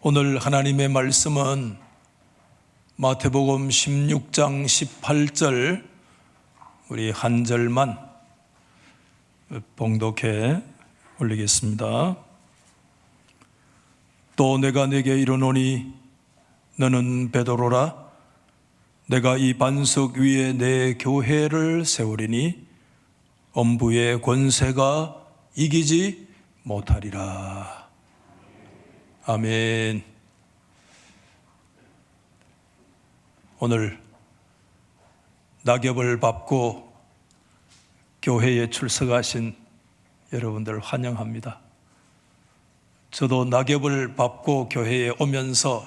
오늘 하나님의 말씀은 마태복음 16장 18절 우리 한 절만 봉독해 올리겠습니다. 또 내가 네게 이르노니 너는 베드로라 내가 이 반석 위에 내 교회를 세우리니 엄부의 권세가 이기지 못하리라. 아멘. 오늘 낙엽을 밟고 교회에 출석하신 여러분들 환영합니다. 저도 낙엽을 밟고 교회에 오면서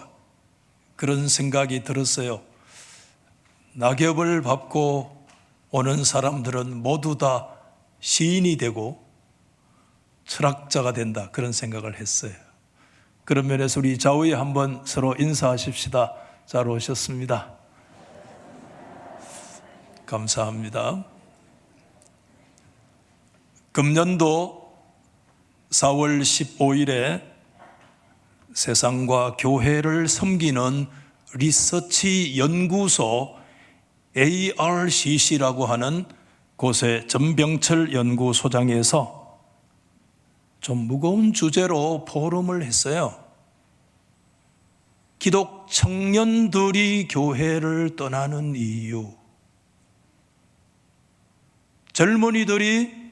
그런 생각이 들었어요. 낙엽을 밟고 오는 사람들은 모두 다 시인이 되고 철학자가 된다, 그런 생각을 했어요. 그런 면에서 우리 좌우에 한번 서로 인사하십시다. 잘 오셨습니다. 감사합니다. 금년도 4월 15일에 세상과 교회를 섬기는 리서치 연구소 ARCC라고 하는 곳의 전병철 연구소장에서 좀 무거운 주제로 포럼을 했어요. 기독 청년들이 교회를 떠나는 이유, 젊은이들이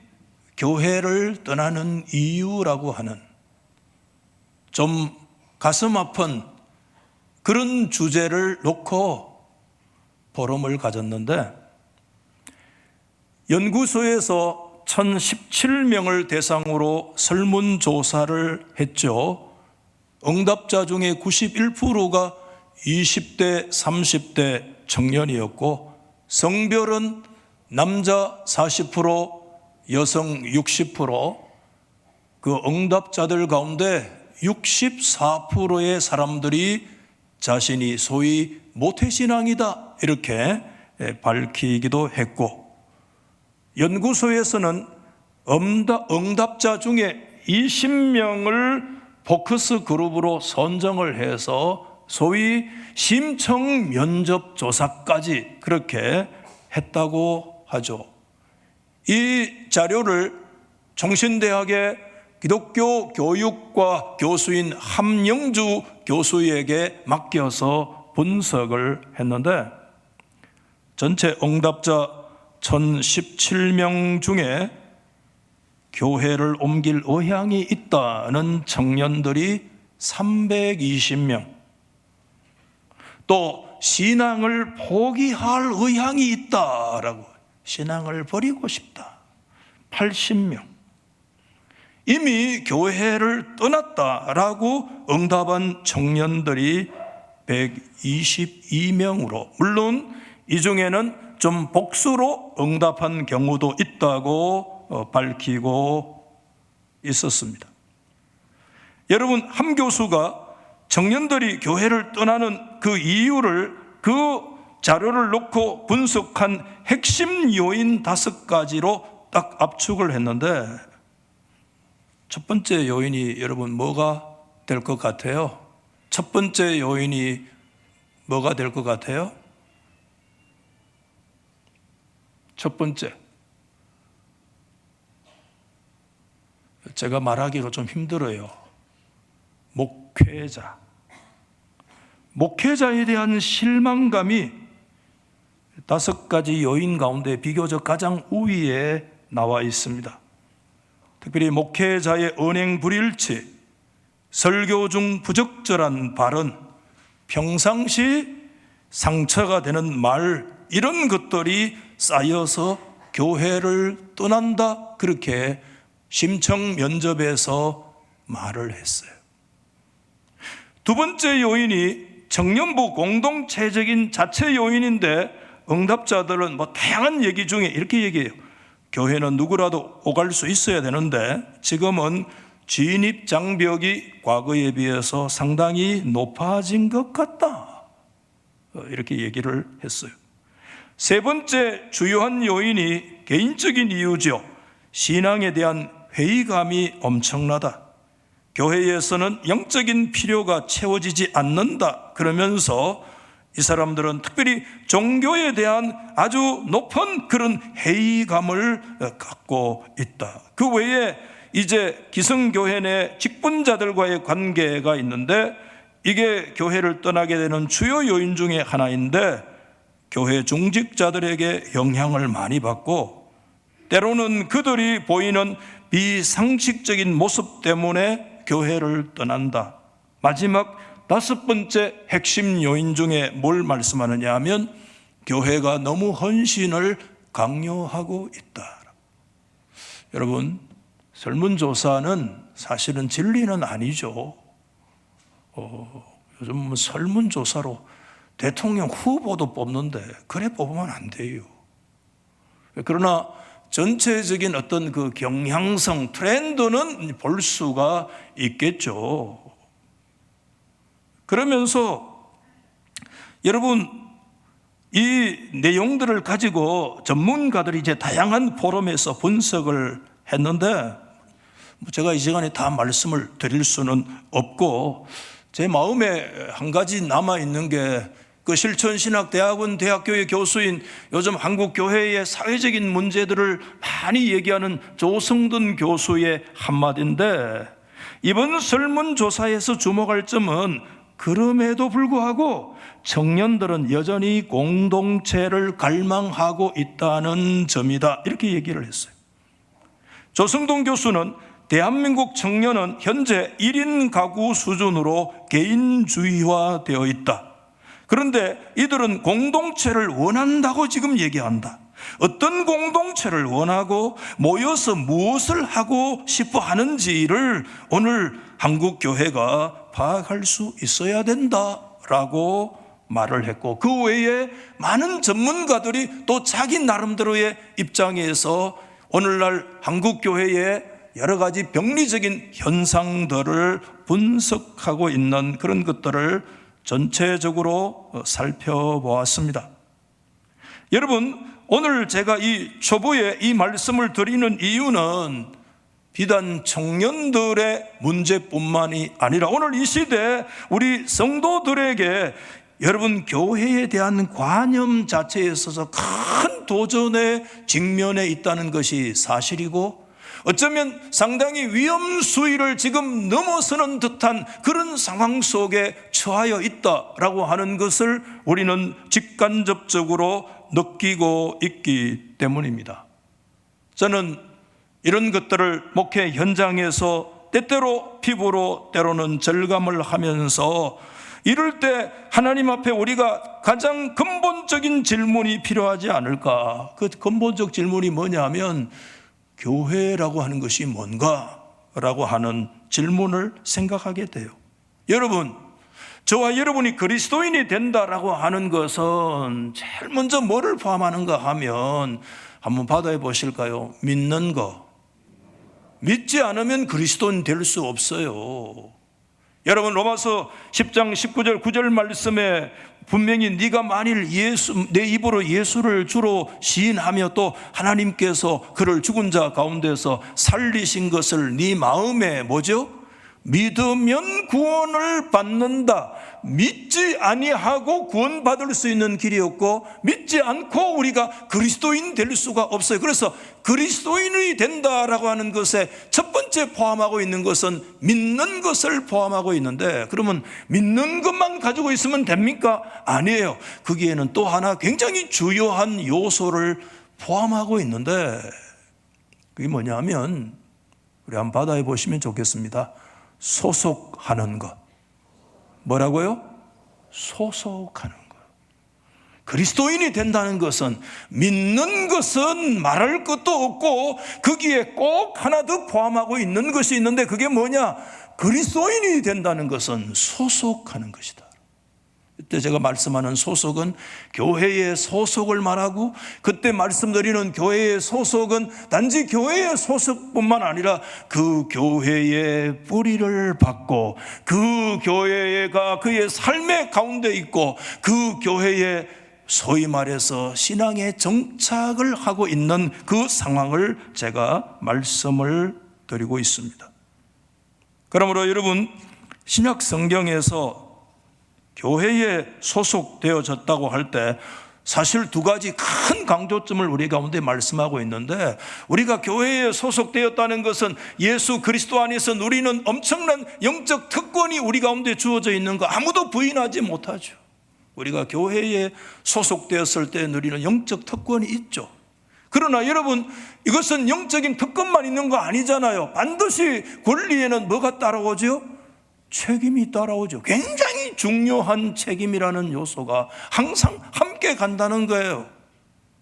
교회를 떠나는 이유라고 하는 좀 가슴 아픈 그런 주제를 놓고 포럼을 가졌는데, 연구소에서 1017명을 대상으로 설문조사를 했죠. 응답자 중에 91%가 20대, 30대 청년이었고 성별은 남자 40%, 여성 60%, 그 응답자들 가운데 64%의 사람들이 자신이 소위 모태신앙이다 이렇게 밝히기도 했고, 연구소에서는 응답자 중에 20명을 포커스 그룹으로 선정을 해서 소위 심층 면접 조사까지 그렇게 했다고 하죠. 이 자료를 총신대학의 기독교 교육과 교수인 함영주 교수에게 맡겨서 분석을 했는데, 전체 응답자 1017명 중에 교회를 옮길 의향이 있다는 청년들이 320명, 또 신앙을 포기할 의향이 있다라고, 신앙을 버리고 싶다 80명, 이미 교회를 떠났다라고 응답한 청년들이 122명으로, 물론 이 중에는 좀 복수로 응답한 경우도 있다고 밝히고 있었습니다. 여러분, 함 교수가 청년들이 교회를 떠나는 그 이유를, 그 자료를 놓고 분석한 핵심 요인 5가지로 딱 압축을 했는데, 첫 번째 요인이 여러분 뭐가 될 것 같아요? 첫 번째 요인이 뭐가 될 것 같아요? 첫 번째, 제가 말하기가 좀 힘들어요. 목회자에 대한 실망감이 5가지 요인 가운데 비교적 가장 우위에 나와 있습니다. 특별히 목회자의 언행 불일치, 설교 중 부적절한 발언, 평상시 상처가 되는 말, 이런 것들이 쌓여서 교회를 떠난다, 그렇게 심층 면접에서 말을 했어요. 두 번째 요인이 청년부 공동체적인 자체 요인인데, 응답자들은 다양한 얘기 중에 이렇게 얘기해요. 교회는 누구라도 오갈 수 있어야 되는데 지금은 진입 장벽이 과거에 비해서 상당히 높아진 것 같다, 이렇게 얘기를 했어요. 세 번째 주요한 요인이 개인적인 이유죠. 신앙에 대한 회의감이 엄청나다. 교회에서는 영적인 필요가 채워지지 않는다 그러면서 이 사람들은 특별히 종교에 대한 아주 높은 그런 회의감을 갖고 있다. 그 외에 이제 기성교회 내 직분자들과의 관계가 있는데, 이게 교회를 떠나게 되는 주요 요인 중에 하나인데, 교회 중직자들에게 영향을 많이 받고, 때로는 그들이 보이는 비상식적인 모습 때문에 교회를 떠난다. 마지막 5번째 핵심 요인 중에 뭘 말씀하느냐 하면, 교회가 너무 헌신을 강요하고 있다. 여러분, 설문조사는 사실은 진리는 아니죠. 요즘 설문조사로 대통령 후보도 뽑는데 그래 뽑으면 안 돼요. 그러나 전체적인 어떤 그 경향성, 트렌드는 볼 수가 있겠죠. 그러면서 여러분, 이 내용들을 가지고 전문가들이 이제 다양한 포럼에서 분석을 했는데, 제가 이 시간에 다 말씀을 드릴 수는 없고, 제 마음에 한 가지 남아있는 게 그 실천신학대학원 대학교의 교수인, 요즘 한국교회의 사회적인 문제들을 많이 얘기하는 조성든 교수의 한마디인데, 이번 설문조사에서 주목할 점은 그럼에도 불구하고 청년들은 여전히 공동체를 갈망하고 있다는 점이다, 이렇게 얘기를 했어요. 조성동 교수는 대한민국 청년은 현재 1인 가구 수준으로 개인주의화되어 있다. 그런데 이들은 공동체를 원한다고 지금 얘기한다. 어떤 공동체를 원하고 모여서 무엇을 하고 싶어 하는지를 오늘 한국교회가 파악할 수 있어야 된다라고 말을 했고, 그 외에 많은 전문가들이 또 자기 나름대로의 입장에서 오늘날 한국교회의 여러 가지 병리적인 현상들을 분석하고 있는 그런 것들을 전체적으로 살펴보았습니다. 여러분, 오늘 제가 이 초보에 이 말씀을 드리는 이유는 비단 청년들의 문제뿐만이 아니라 오늘 이 시대 우리 성도들에게 여러분 교회에 대한 관념 자체에 있어서 큰 도전에 직면해 있다는 것이 사실이고, 어쩌면 상당히 위험 수위를 지금 넘어서는 듯한 그런 상황 속에 처하여 있다라고 하는 것을 우리는 직간접적으로 느끼고 있기 때문입니다. 저는 이런 것들을 목회 현장에서 때때로 피부로, 때로는 절감을 하면서, 이럴 때 하나님 앞에 우리가 가장 근본적인 질문이 필요하지 않을까. 그 근본적 질문이 뭐냐면, 교회라고 하는 것이 뭔가? 라고 하는 질문을 생각하게 돼요. 여러분, 저와 여러분이 그리스도인이 된다라고 하는 것은 제일 먼저 뭐를 포함하는가 하면, 한번 받아해 보실까요? 믿는 거. 믿지 않으면 그리스도인 될 수 없어요. 여러분, 로마서 10장 19절 9절 말씀에 분명히 네가 만일 내 입으로 예수를 주로 시인하며 또 하나님께서 그를 죽은 자 가운데서 살리신 것을 네 마음에 뭐죠? 믿으면 구원을 받는다. 믿지 아니하고 구원받을 수 있는 길이 없고, 믿지 않고 우리가 그리스도인 될 수가 없어요. 그래서 그리스도인이 된다라고 하는 것에 첫 번째 포함하고 있는 것은 믿는 것을 포함하고 있는데, 그러면 믿는 것만 가지고 있으면 됩니까? 아니에요. 거기에는 또 하나 굉장히 주요한 요소를 포함하고 있는데, 그게 뭐냐면, 우리 한번 받아해 보시면 좋겠습니다. 소속하는 것. 뭐라고요? 소속하는 것. 그리스도인이 된다는 것은, 믿는 것은 말할 것도 없고 거기에 꼭 하나 더 포함하고 있는 것이 있는데, 그게 뭐냐? 그리스도인이 된다는 것은 소속하는 것이다. 그때 제가 말씀하는 소속은 교회의 소속을 말하고, 그때 말씀드리는 교회의 소속은 단지 교회의 소속뿐만 아니라 그 교회의 뿌리를 받고, 그 교회가 그의 삶의 가운데 있고, 그 교회에 소위 말해서 신앙의 정착을 하고 있는 그 상황을 제가 말씀을 드리고 있습니다. 그러므로 여러분, 신약 성경에서 교회에 소속되어졌다고 할 때 사실 두 가지 큰 강조점을 우리 가운데 말씀하고 있는데, 우리가 교회에 소속되었다는 것은 예수 그리스도 안에서 누리는 엄청난 영적 특권이 우리 가운데 주어져 있는 거 아무도 부인하지 못하죠. 우리가 교회에 소속되었을 때 누리는 영적 특권이 있죠. 그러나 여러분, 이것은 영적인 특권만 있는 거 아니잖아요. 반드시 권리에는 뭐가 따라오죠? 책임이 따라오죠. 굉장히 중요한 책임이라는 요소가 항상 함께 간다는 거예요.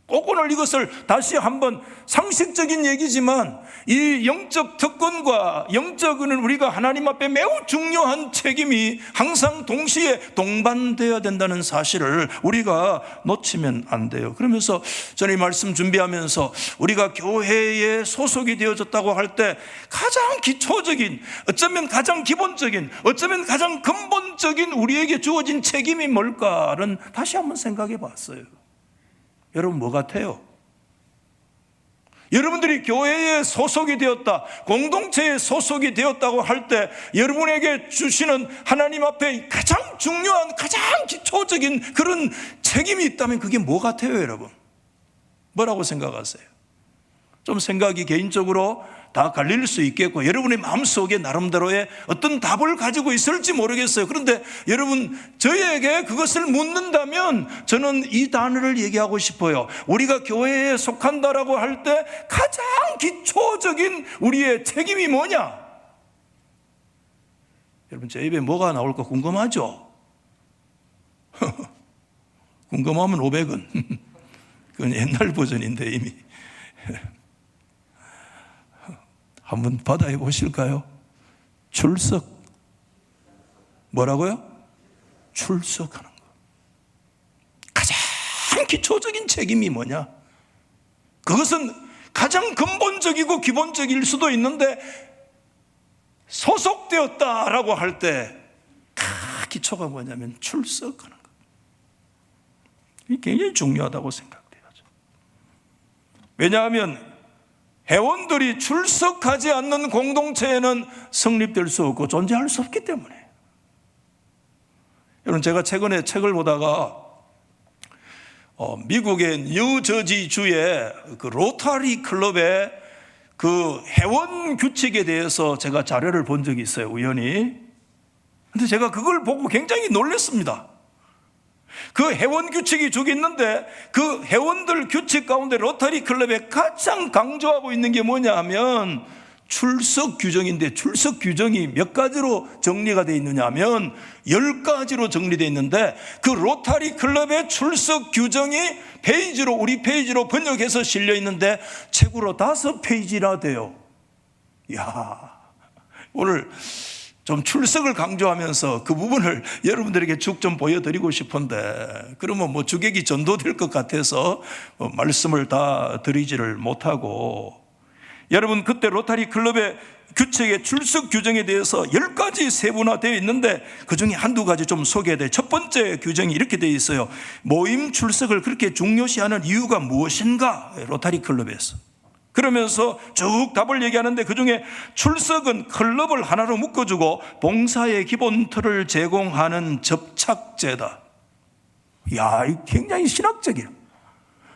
꼭 오늘 이것을 다시 한번, 상식적인 얘기지만 이 영적 특권과 영적은 우리가 하나님 앞에 매우 중요한 책임이 항상 동시에 동반되어야 된다는 사실을 우리가 놓치면 안 돼요. 그러면서 저는 이 말씀 준비하면서 우리가 교회에 소속이 되어졌다고 할 때 가장 기초적인, 어쩌면 가장 기본적인, 어쩌면 가장 근본적인 우리에게 주어진 책임이 뭘까를 다시 한번 생각해 봤어요. 여러분, 뭐 같아요? 여러분들이 교회에 소속이 되었다, 공동체에 소속이 되었다고 할 때 여러분에게 주시는 하나님 앞에 가장 중요한, 가장 기초적인 그런 책임이 있다면 그게 뭐 같아요, 여러분? 뭐라고 생각하세요? 좀 생각이 개인적으로 다 갈릴 수 있겠고 여러분의 마음속에 나름대로의 어떤 답을 가지고 있을지 모르겠어요. 그런데 여러분, 저에게 그것을 묻는다면 저는 이 단어를 얘기하고 싶어요. 우리가 교회에 속한다라고 할 때 가장 기초적인 우리의 책임이 뭐냐? 여러분, 제 입에 뭐가 나올까 궁금하죠? 궁금하면 500원. 그건 옛날 버전인데 이미. 한번 받아해 보실까요? 출석. 뭐라고요? 출석하는 거. 가장 기초적인 책임이 뭐냐? 그것은 가장 근본적이고 기본적일 수도 있는데 소속되었다라고 할 때 기초가 뭐냐면 출석하는 거. 이게 굉장히 중요하다고 생각돼요. 왜냐하면 회원들이 출석하지 않는 공동체에는 성립될 수 없고 존재할 수 없기 때문에. 여러분, 제가 최근에 책을 보다가 미국의 뉴저지주의 그 로타리 클럽의 그 회원 규칙에 대해서 제가 자료를 본 적이 있어요, 우연히. 근데 제가 그걸 보고 굉장히 놀랐습니다. 그 회원 규칙이 쭉 있는데 그 회원들 규칙 가운데 로타리 클럽에 가장 강조하고 있는 게 뭐냐 하면 출석 규정인데, 출석 규정이 몇 가지로 정리가 되어 있느냐 하면 10가지로 정리되어 있는데, 그 로타리 클럽의 출석 규정이 페이지로, 우리 페이지로 번역해서 실려 있는데 책으로 5페이지나 돼요. 이야, 오늘 좀 출석을 강조하면서 그 부분을 여러분들에게 쭉 좀 보여드리고 싶은데, 그러면 뭐 주객이 전도될 것 같아서 말씀을 다 드리지를 못하고, 여러분, 그때 로타리 클럽의 규칙의 출석 규정에 대해서 10가지 세분화되어 있는데 그 중에 한두 가지 좀 소개해야 돼요. 첫 번째 규정이 이렇게 되어 있어요. 모임 출석을 그렇게 중요시하는 이유가 무엇인가? 로타리 클럽에서. 그러면서 쭉 답을 얘기하는데 그 중에 출석은 클럽을 하나로 묶어주고 봉사의 기본 틀을 제공하는 접착제다. 이야, 굉장히 신학적이야.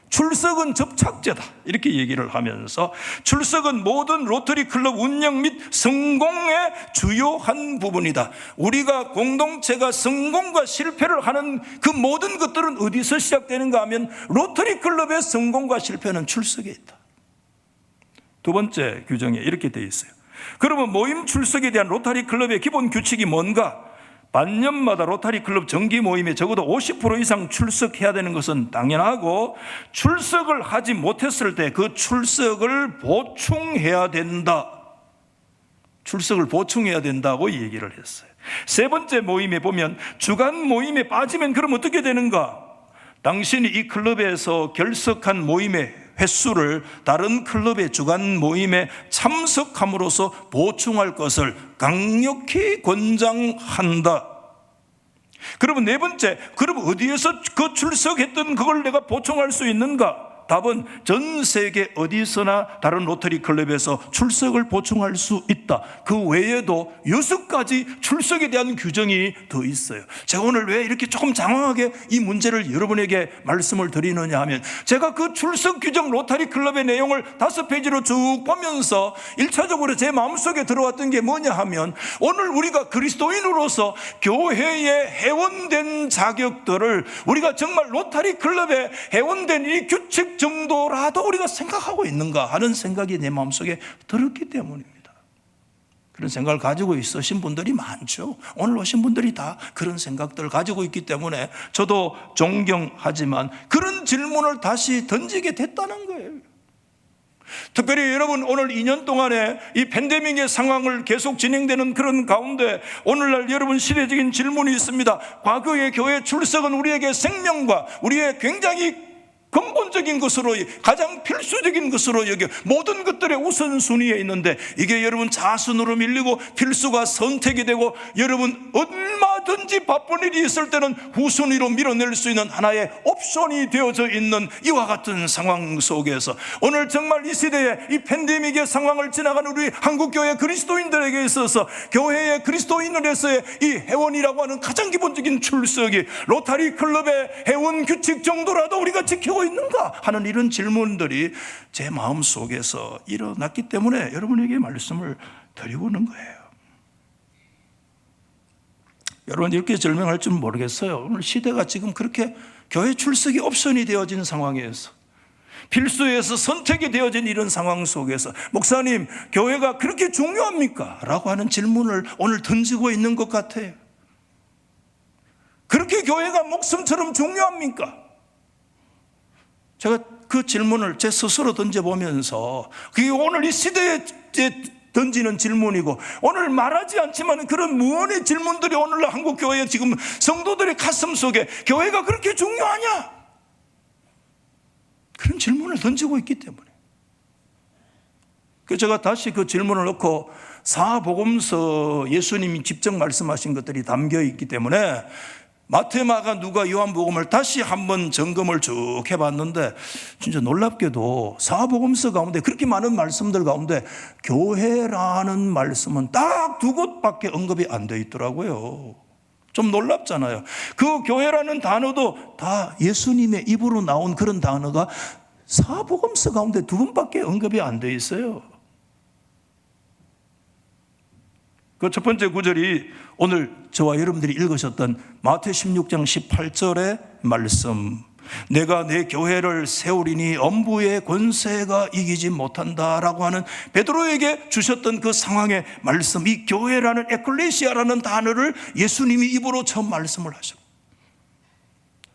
출석은 접착제다, 이렇게 얘기를 하면서 출석은 모든 로터리 클럽 운영 및 성공의 주요한 부분이다. 우리가 공동체가 성공과 실패를 하는 그 모든 것들은 어디서 시작되는가 하면 로터리 클럽의 성공과 실패는 출석에 있다. 두 번째 규정에 이렇게 되어 있어요. 그러면 모임 출석에 대한 로타리 클럽의 기본 규칙이 뭔가? 반년마다 로타리 클럽 정기 모임에 적어도 50% 이상 출석해야 되는 것은 당연하고, 출석을 하지 못했을 때 그 출석을 보충해야 된다. 출석을 보충해야 된다고 얘기를 했어요. 세 번째 모임에 보면 주간 모임에 빠지면 그럼 어떻게 되는가? 당신이 이 클럽에서 결석한 모임의 횟수를 다른 클럽의 주간 모임에 참석함으로써 보충할 것을 강력히 권장한다. 그러면 네 번째, 그럼 어디에서 그 출석했던 그걸 내가 보충할 수 있는가? 답은 전 세계 어디서나 다른 로터리 클럽에서 출석을 보충할 수 있다. 그 외에도 6가지 출석에 대한 규정이 더 있어요. 제가 오늘 왜 이렇게 조금 장황하게 이 문제를 여러분에게 말씀을 드리느냐 하면, 제가 그 출석 규정 로터리 클럽의 내용을 5페이지로 쭉 보면서 1차적으로 제 마음속에 들어왔던 게 뭐냐 하면, 오늘 우리가 그리스도인으로서 교회에 회원된 자격들을 우리가 정말 로터리 클럽에 회원된 이 규칙 정도라도 우리가 생각하고 있는가 하는 생각이 내 마음속에 들었기 때문입니다. 그런 생각을 가지고 있으신 분들이 많죠. 오늘 오신 분들이 다 그런 생각들을 가지고 있기 때문에 저도 존경하지만 그런 질문을 다시 던지게 됐다는 거예요. 특별히 여러분, 오늘 2년 동안에 이 팬데믹의 상황을 계속 진행되는 그런 가운데 오늘날 여러분 시대적인 질문이 있습니다. 과거의 교회 출석은 우리에게 생명과 우리의 굉장히 근본적인 것으로, 가장 필수적인 것으로 여겨 모든 것들의 우선순위에 있는데, 이게 여러분 자순으로 밀리고 필수가 선택이 되고, 여러분 얼마든지 바쁜 일이 있을 때는 후순위로 밀어낼 수 있는 하나의 옵션이 되어져 있는 이와 같은 상황 속에서 오늘 정말 이 시대에 이 팬데믹의 상황을 지나가는 우리 한국교회 그리스도인들에게 있어서 교회의 그리스도인으로서의 이 회원이라고 하는 가장 기본적인 출석이 로타리 클럽의 회원 규칙 정도라도 우리가 지키고 있는가 하는 이런 질문들이 제 마음속에서 일어났기 때문에 여러분에게 말씀을 드리고 있는 거예요. 여러분, 이렇게 설명할 줄 모르겠어요. 오늘 시대가 지금 그렇게 교회 출석이 옵션이 되어진 상황에서, 필수에서 선택이 되어진 이런 상황 속에서 목사님, 교회가 그렇게 중요합니까? 라고 하는 질문을 오늘 던지고 있는 것 같아요. 그렇게 교회가 목숨처럼 중요합니까? 제가 그 질문을 제 스스로 던져보면서, 그게 오늘 이 시대에 던지는 질문이고, 오늘 말하지 않지만 그런 무언의 질문들이 오늘날 한국교회 지금 성도들의 가슴 속에 교회가 그렇게 중요하냐? 그런 질문을 던지고 있기 때문에. 그래서 제가 다시 그 질문을 넣고 사복음서 예수님이 직접 말씀하신 것들이 담겨 있기 때문에 마태, 마가, 누가, 요한복음을 다시 한번 점검을 쭉 해봤는데, 진짜 놀랍게도 사복음서 가운데 그렇게 많은 말씀들 가운데 교회라는 말씀은 딱 2곳밖에 언급이 안 돼 있더라고요. 좀 놀랍잖아요. 그 교회라는 단어도 다 예수님의 입으로 나온 그런 단어가 사복음서 가운데 2번밖에 언급이 안 돼 있어요. 그 첫 번째 구절이 오늘 저와 여러분들이 읽으셨던 마태 16장 18절의 말씀, 내가 내 교회를 세우리니 엄부의 권세가 이기지 못한다라고 하는 베드로에게 주셨던 그 상황의 말씀, 이 교회라는 에클레시아라는 단어를 예수님이 입으로 처음 말씀을 하셨고,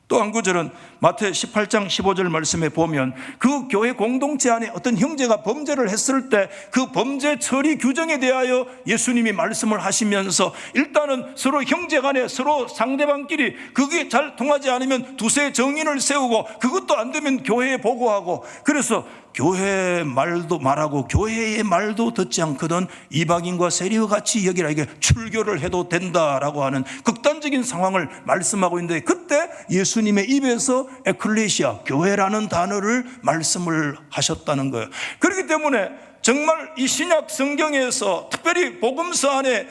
또 한 구절은 마태 18장 15절 말씀에 보면 그 교회 공동체 안에 어떤 형제가 범죄를 했을 때 그 범죄 처리 규정에 대하여 예수님이 말씀을 하시면서, 일단은 서로 형제 간에 서로 상대방끼리 그게 잘 통하지 않으면 두세 정인을 세우고, 그것도 안 되면 교회에 보고하고, 그래서 교회 말도 말하고 교회의 말도 듣지 않거든 이방인과 세리와 같이 여기라, 이게 출교를 해도 된다라고 하는 극단적인 상황을 말씀하고 있는데, 그때 예수님의 입에서 에클레시아, 교회라는 단어를 말씀을 하셨다는 거예요. 그렇기 때문에 정말 이 신약 성경에서 특별히 복음서 안에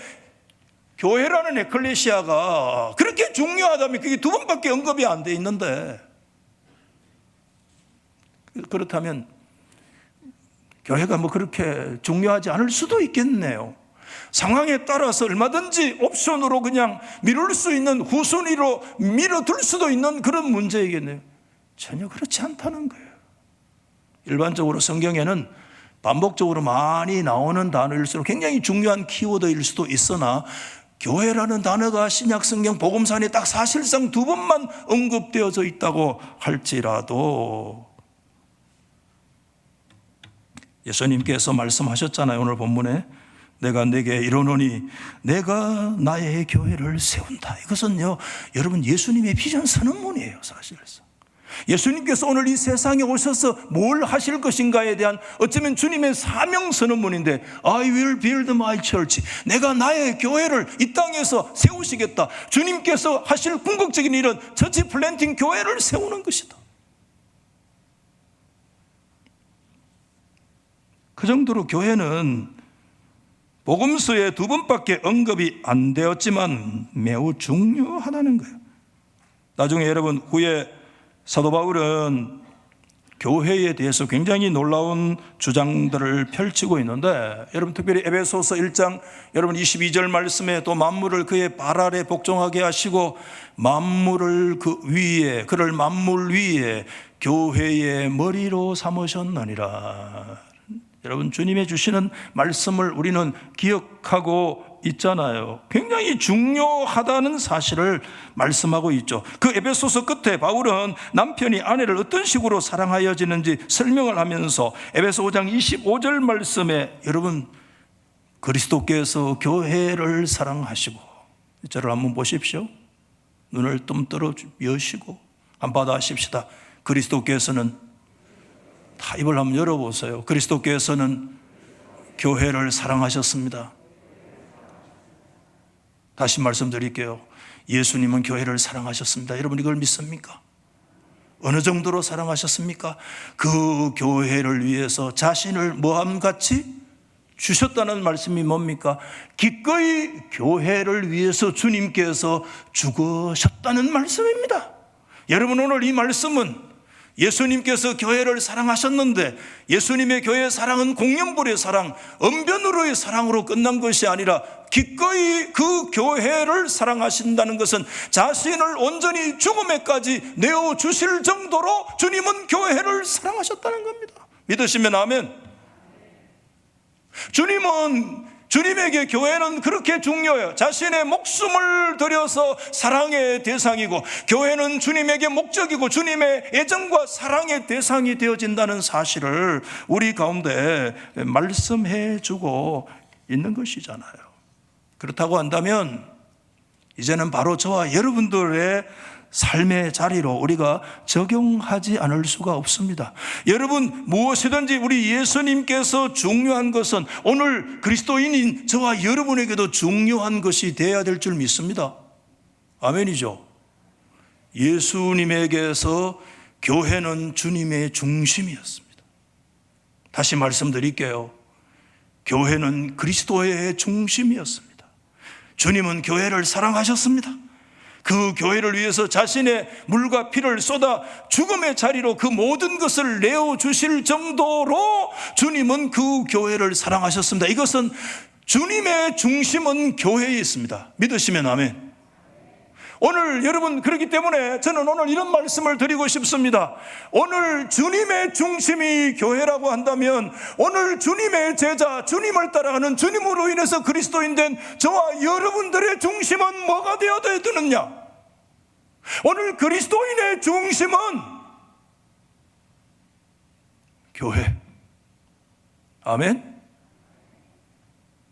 교회라는 에클레시아가 그렇게 중요하다면 그게 2번밖에 언급이 안 돼 있는데, 그렇다면 교회가 뭐 그렇게 중요하지 않을 수도 있겠네요. 상황에 따라서 얼마든지 옵션으로 그냥 미룰 수 있는, 후순위로 밀어둘 수도 있는 그런 문제이겠네요. 전혀 그렇지 않다는 거예요. 일반적으로 성경에는 반복적으로 많이 나오는 단어일수록 굉장히 중요한 키워드일 수도 있으나, 교회라는 단어가 신약 성경 복음서 안에 딱 사실상 2번만 언급되어져 있다고 할지라도, 예수님께서 말씀하셨잖아요. 오늘 본문에 내가 내게 이르노니 내가 나의 교회를 세운다. 이것은요, 여러분 예수님의 비전 선언문이에요. 사실상 예수님께서 오늘 이 세상에 오셔서 뭘 하실 것인가에 대한 어쩌면 주님의 사명 선언문인데, I will build my church, 내가 나의 교회를 이 땅에서 세우시겠다. 주님께서 하실 궁극적인 일은 처치 플랜팅, 교회를 세우는 것이다. 그 정도로 교회는 복음서에 2번밖에 언급이 안 되었지만 매우 중요하다는 거예요. 나중에 여러분 후에 사도 바울은 교회에 대해서 굉장히 놀라운 주장들을 펼치고 있는데, 여러분 특별히 에베소서 1장 여러분 22절 말씀에 또 만물을 그의 발 아래 복종하게 하시고 만물을 그 위에, 그를 만물 위에 교회의 머리로 삼으셨느니라. 여러분 주님의 주시는 말씀을 우리는 기억하고 있잖아요. 굉장히 중요하다는 사실을 말씀하고 있죠. 그 에베소서 끝에 바울은 남편이 아내를 어떤 식으로 사랑하여지는지 설명을 하면서 에베소 5장 25절 말씀에 여러분 그리스도께서 교회를 사랑하시고, 저를 한번 보십시오. 눈을 뜸들어 여시고 한번 받아하십시다. 그리스도께서는, 다 입을 한번 열어보세요. 그리스도께서는 교회를 사랑하셨습니다. 다시 말씀드릴게요. 예수님은 교회를 사랑하셨습니다. 여러분 이걸 믿습니까? 어느 정도로 사랑하셨습니까? 그 교회를 위해서 자신을 모함같이 주셨다는 말씀이 뭡니까? 기꺼이 교회를 위해서 주님께서 죽으셨다는 말씀입니다. 여러분 오늘 이 말씀은 예수님께서 교회를 사랑하셨는데 예수님의 교회의 사랑은 공연불의 사랑, 언변으로의 사랑으로 끝난 것이 아니라 기꺼이 그 교회를 사랑하신다는 것은 자신을 온전히 죽음에까지 내어주실 정도로 주님은 교회를 사랑하셨다는 겁니다. 믿으시면 아멘. 주님에게 교회는 그렇게 중요해요. 자신의 목숨을 들여서 사랑의 대상이고, 교회는 주님에게 목적이고 주님의 애정과 사랑의 대상이 되어진다는 사실을 우리 가운데 말씀해 주고 있는 것이잖아요. 그렇다고 한다면 이제는 바로 저와 여러분들의 삶의 자리로 우리가 적용하지 않을 수가 없습니다. 여러분 무엇이든지 우리 예수님께서 중요한 것은 오늘 그리스도인인 저와 여러분에게도 중요한 것이 되어야 될 줄 믿습니다. 아멘이죠. 예수님에게서 교회는 주님의 중심이었습니다. 다시 말씀드릴게요. 교회는 그리스도의 중심이었습니다. 주님은 교회를 사랑하셨습니다. 그 교회를 위해서 자신의 물과 피를 쏟아 죽음의 자리로 그 모든 것을 내어주실 정도로 주님은 그 교회를 사랑하셨습니다. 이것은 주님의 중심은 교회에 있습니다. 믿으시면 아멘. 오늘 여러분 그렇기 때문에 저는 오늘 이런 말씀을 드리고 싶습니다. 오늘 주님의 중심이 교회라고 한다면 오늘 주님의 제자, 주님을 따라가는, 주님으로 인해서 그리스도인 된 저와 여러분들의 중심은 뭐가 되어야 되느냐? 오늘 그리스도인의 중심은 교회. 아멘.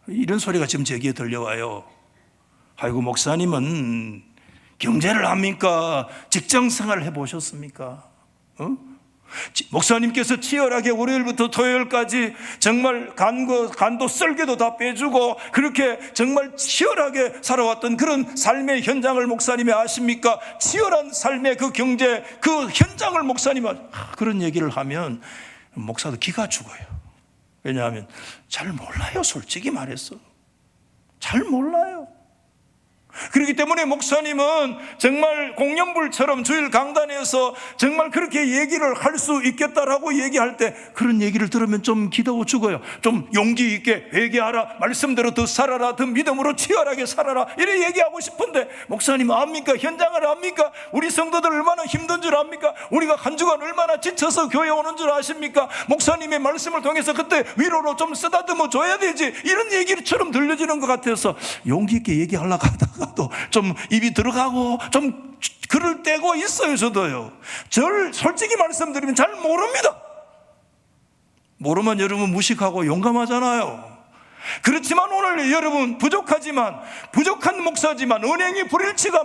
이런 소리가 지금 제기에 들려와요. 아이고 목사님은 경제를 합니까? 직장생활을 해보셨습니까? 목사님께서 치열하게 월요일부터 토요일까지 정말 간도 썰개도 다 빼주고 그렇게 정말 치열하게 살아왔던 그런 삶의 현장을 목사님이 아십니까? 치열한 삶의 그 경제, 그 현장을 목사님이 그런 얘기를 하면 목사도 기가 죽어요. 왜냐하면 잘 몰라요. 솔직히 말해서 잘 몰라요. 그렇기 때문에 목사님은 정말 공연불처럼 주일 강단에서 정말 그렇게 얘기를 할 수 있겠다라고 얘기할 때 그런 얘기를 들으면 좀 기다워 죽어요. 좀 용기 있게 회개하라, 말씀대로 더 살아라, 더 믿음으로 치열하게 살아라, 이래 얘기하고 싶은데 목사님 압니까? 현장을 압니까? 우리 성도들 얼마나 힘든 줄 압니까? 우리가 한 주간 얼마나 지쳐서 교회 오는 줄 아십니까? 목사님의 말씀을 통해서 그때 위로로 좀 쓰다듬어 줘야 되지, 이런 얘기처럼 들려지는 것 같아서 용기 있게 얘기하려고 하다가 또 좀 입이 들어가고 좀 그럴 때고 있어요. 저도요. 저를 솔직히 말씀드리면 잘 모릅니다. 모르면 여러분 무식하고 용감하잖아요. 그렇지만 오늘 여러분 부족한 목사지만 은행이 불일치가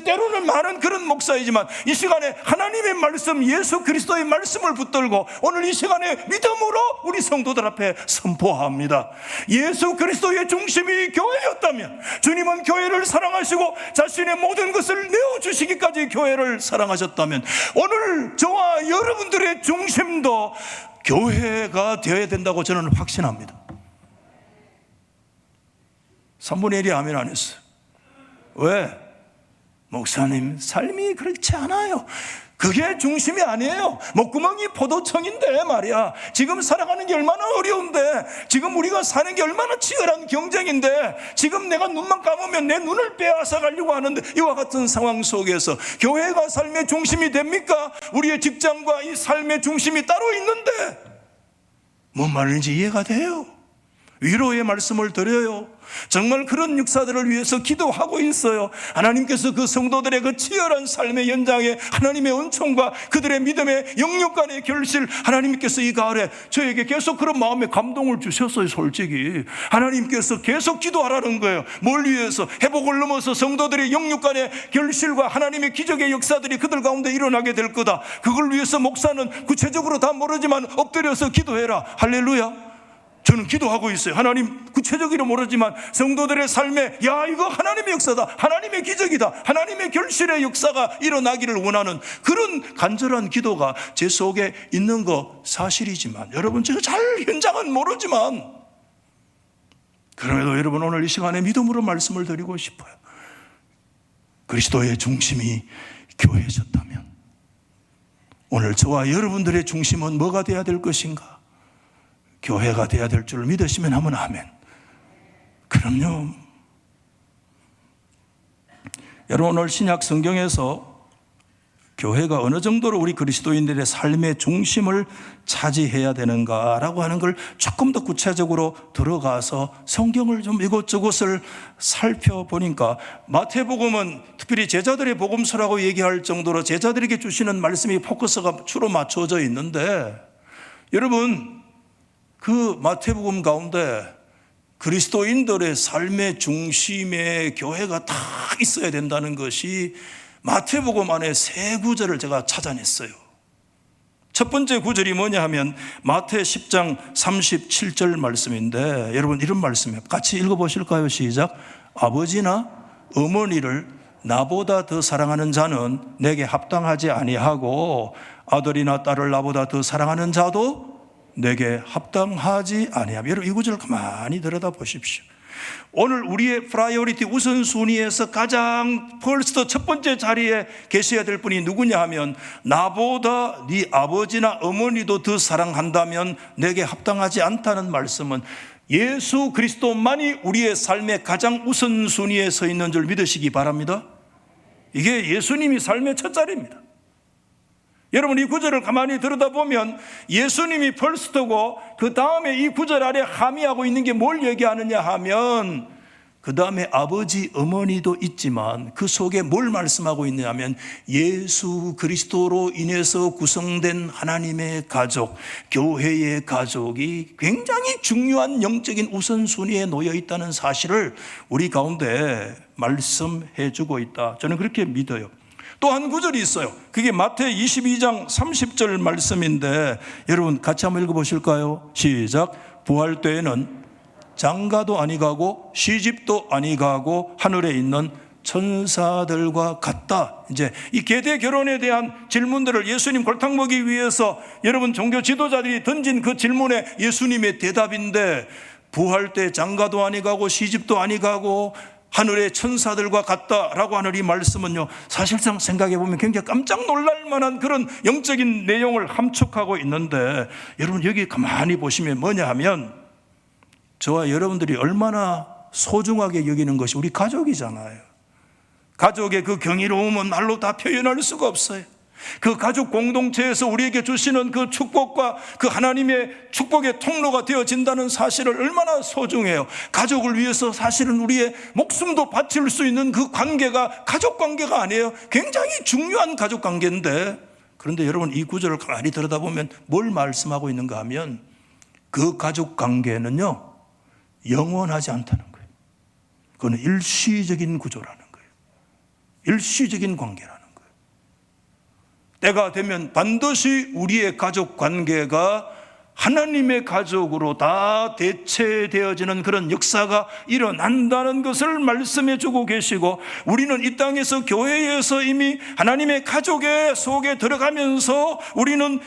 때로는 많은 그런 목사이지만 이 시간에 하나님의 말씀, 예수 그리스도의 말씀을 붙들고 오늘 이 시간에 믿음으로 우리 성도들 앞에 선포합니다. 예수 그리스도의 중심이 교회였다면, 주님은 교회를 사랑하시고 자신의 모든 것을 내어주시기까지 교회를 사랑하셨다면, 오늘 저와 여러분들의 중심도 교회가 되어야 된다고 저는 확신합니다. 3분의 1이 아멘 안 했어요. 왜? 목사님 삶이 그렇지 않아요. 그게 중심이 아니에요. 목구멍이 포도청인데 말이야, 지금 살아가는 게 얼마나 어려운데, 지금 우리가 사는 게 얼마나 치열한 경쟁인데, 지금 내가 눈만 감으면 내 눈을 빼앗아 가려고 하는데, 이와 같은 상황 속에서 교회가 삶의 중심이 됩니까? 우리의 직장과 이 삶의 중심이 따로 있는데, 뭔 말인지 이해가 돼요. 위로의 말씀을 드려요. 정말 그런 육사들을 위해서 기도하고 있어요. 하나님께서 그 성도들의 그 치열한 삶의 연장에 하나님의 은총과 그들의 믿음의 영육 간의 결실, 하나님께서 이 가을에 저에게 계속 그런 마음에 감동을 주셨어요. 솔직히 하나님께서 계속 기도하라는 거예요. 뭘 위해서? 회복을 넘어서 성도들의 영육 간의 결실과 하나님의 기적의 역사들이 그들 가운데 일어나게 될 거다. 그걸 위해서 목사는 구체적으로 다 모르지만 엎드려서 기도해라. 할렐루야. 저는 기도하고 있어요. 하나님, 구체적으로 모르지만 성도들의 삶에, 야, 이거 하나님의 역사다, 하나님의 기적이다, 하나님의 결실의 역사가 일어나기를 원하는 그런 간절한 기도가 제 속에 있는 거 사실이지만, 여러분, 제가 잘 현장은 모르지만 그럼에도 여러분, 오늘 이 시간에 믿음으로 말씀을 드리고 싶어요. 그리스도의 중심이 교회셨다면 오늘 저와 여러분들의 중심은 뭐가 되어야 될 것인가? 교회가 되어야 될 줄 믿으시면 하면 아멘. 그럼요. 여러분, 오늘 신약 성경에서 교회가 어느 정도로 우리 그리스도인들의 삶의 중심을 차지해야 되는가라고 하는 걸 조금 더 구체적으로 들어가서 성경을 좀 이곳저곳을 살펴보니까, 마태복음은 특별히 제자들의 복음서라고 얘기할 정도로 제자들에게 주시는 말씀이 포커스가 주로 맞춰져 있는데, 여러분, 그 마태복음 가운데 그리스도인들의 삶의 중심에 교회가 다 있어야 된다는 것이 마태복음 안에 세 구절을 제가 찾아냈어요. 첫 번째 구절이 뭐냐 하면 마태 10장 37절 말씀인데, 여러분, 이런 말씀이에요. 같이 읽어보실까요? 시작. 아버지나 어머니를 나보다 더 사랑하는 자는 내게 합당하지 아니하고, 아들이나 딸을 나보다 더 사랑하는 자도 내게 합당하지 아니하며. 여러분, 이 구절을 가만히 들여다보십시오. 오늘 우리의 프라이어리티, 우선순위에서 가장 벌스트 첫 번째 자리에 계셔야 될 분이 누구냐 하면, 나보다 네 아버지나 어머니도 더 사랑한다면 내게 합당하지 않다는 말씀은 예수 그리스도만이 우리의 삶의 가장 우선순위에 서 있는 줄 믿으시기 바랍니다. 이게 예수님이 삶의 첫 자리입니다. 여러분, 이 구절을 가만히 들여다보면 예수님이 퍼스트고, 그 다음에 이 구절 아래 함의하고 있는 게 뭘 얘기하느냐 하면, 그 다음에 아버지, 어머니도 있지만 그 속에 뭘 말씀하고 있느냐 하면, 예수 그리스도로 인해서 구성된 하나님의 가족, 교회의 가족이 굉장히 중요한 영적인 우선순위에 놓여 있다는 사실을 우리 가운데 말씀해 주고 있다. 저는 그렇게 믿어요. 또 한 구절이 있어요. 그게 마태 22장 30절 말씀인데, 여러분 같이 한번 읽어보실까요? 시작. 부활 때에는 장가도 아니가고 시집도 아니가고 하늘에 있는 천사들과 같다. 이제 이 계대 결혼에 대한 질문들을 예수님 골탕 먹이기 위해서 여러분 종교 지도자들이 던진 그 질문에 예수님의 대답인데, 부활 때 장가도 아니가고 시집도 아니가고 하늘의 천사들과 같다라고 하는 이 말씀은요, 사실상 생각해 보면 굉장히 깜짝 놀랄 만한 그런 영적인 내용을 함축하고 있는데, 여러분 여기 가만히 보시면 뭐냐 하면, 저와 여러분들이 얼마나 소중하게 여기는 것이 우리 가족이잖아요. 가족의 그 경이로움은 말로 다 표현할 수가 없어요. 그 가족 공동체에서 우리에게 주시는 그 축복과 그 하나님의 축복의 통로가 되어진다는 사실을 얼마나 소중해요. 가족을 위해서 사실은 우리의 목숨도 바칠 수 있는 그 관계가 가족 관계가 아니에요. 굉장히 중요한 가족 관계인데, 그런데 여러분 이 구절을 가만히 들여다보면 뭘 말씀하고 있는가 하면, 그 가족 관계는요, 영원하지 않다는 거예요. 그건 일시적인 구조라는 거예요. 일시적인 관계라는 거예요. 때가 되면 반드시 우리의 가족 관계가 하나님의 가족으로 다 대체되어지는 그런 역사가 일어난다는 것을 말씀해 주고 계시고, 우리는 이 땅에서 교회에서 이미 하나님의 가족의 속에 들어가면서 우리는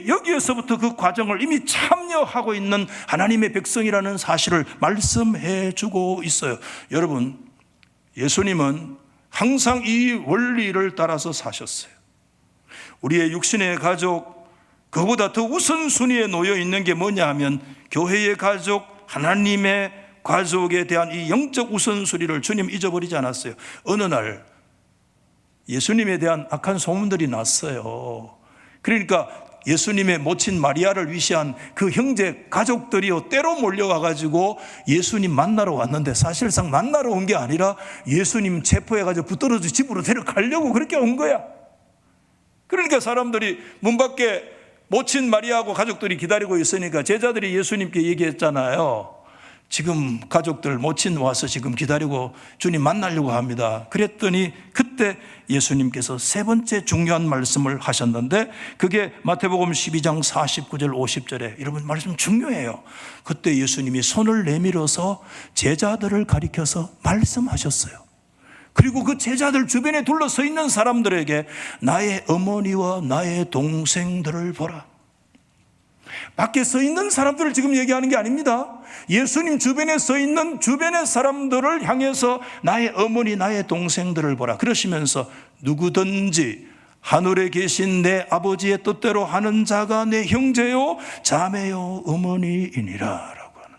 여기에서부터 그 과정을 이미 참여하고 있는 하나님의 백성이라는 사실을 말씀해 주고 있어요. 여러분, 예수님은 항상 이 원리를 따라서 사셨어요. 우리의 육신의 가족, 그보다 더 우선순위에 놓여 있는 게 뭐냐 하면 교회의 가족, 하나님의 가족에 대한 이 영적 우선순위를 주님 잊어버리지 않았어요. 어느 날 예수님에 대한 악한 소문들이 났어요. 그러니까 예수님의 모친 마리아를 위시한 그 형제 가족들이요, 때로 몰려와가지고 예수님 만나러 왔는데 사실상 만나러 온 게 아니라 예수님 체포해가지고 붙들어서 집으로 데려가려고 그렇게 온 거야. 그러니까 사람들이 문 밖에 모친 마리아하고 가족들이 기다리고 있으니까 제자들이 예수님께 얘기했잖아요. 지금 가족들 모친 와서 지금 기다리고 주님 만나려고 합니다. 그랬더니 그때 예수님께서 세 번째 중요한 말씀을 하셨는데, 그게 마태복음 12장 49절 50절에, 여러분 말씀 중요해요. 그때 예수님이 손을 내밀어서 제자들을 가리켜서 말씀하셨어요. 그리고 그 제자들 주변에 둘러서 있는 사람들에게 나의 어머니와 나의 동생들을 보라. 밖에 서 있는 사람들을 지금 얘기하는 게 아닙니다. 예수님 주변에 서 있는 주변의 사람들을 향해서 나의 어머니, 나의 동생들을 보라. 그러시면서 누구든지 하늘에 계신 내 아버지의 뜻대로 하는 자가 내 형제요, 자매요, 어머니이니라 라고 하는,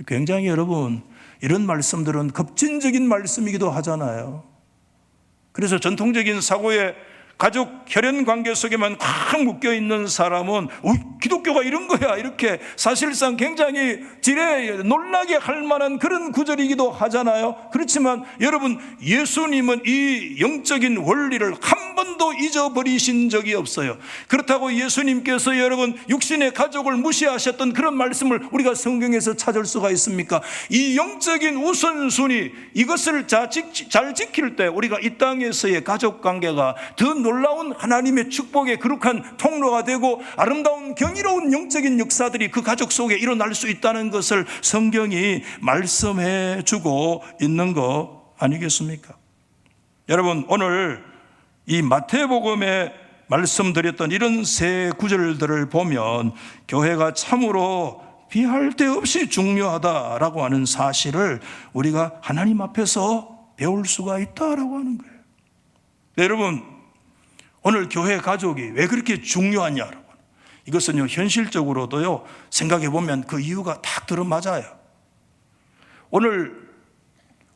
굉장히 여러분, 이런 말씀들은 급진적인 말씀이기도 하잖아요. 그래서 전통적인 사고에 가족 혈연 관계 속에만 꽉 묶여 있는 사람은 기독교가 이런 거야, 이렇게 사실상 굉장히 지레 놀라게 할 만한 그런 구절이기도 하잖아요. 그렇지만 여러분, 예수님은 이 영적인 원리를 한 번도 잊어버리신 적이 없어요. 그렇다고 예수님께서 여러분 육신의 가족을 무시하셨던 그런 말씀을 우리가 성경에서 찾을 수가 있습니까? 이 영적인 우선순위, 이것을 잘 지킬 때 우리가 이 땅에서의 가족 관계가 더 놀라운 하나님의 축복의 거룩한 통로가 되고 아름다운 경이로운 영적인 역사들이 그 가족 속에 일어날 수 있다는 것을 성경이 말씀해 주고 있는 거 아니겠습니까? 여러분, 오늘 이 마태복음에 말씀드렸던 이런 세 구절들을 보면 교회가 참으로 비할 데 없이 중요하다라고 하는 사실을 우리가 하나님 앞에서 배울 수가 있다라고 하는 거예요. 여러분, 오늘 교회 가족이 왜 그렇게 중요하냐라고, 이것은요 현실적으로도요 생각해 보면 그 이유가 딱 들어맞아요. 오늘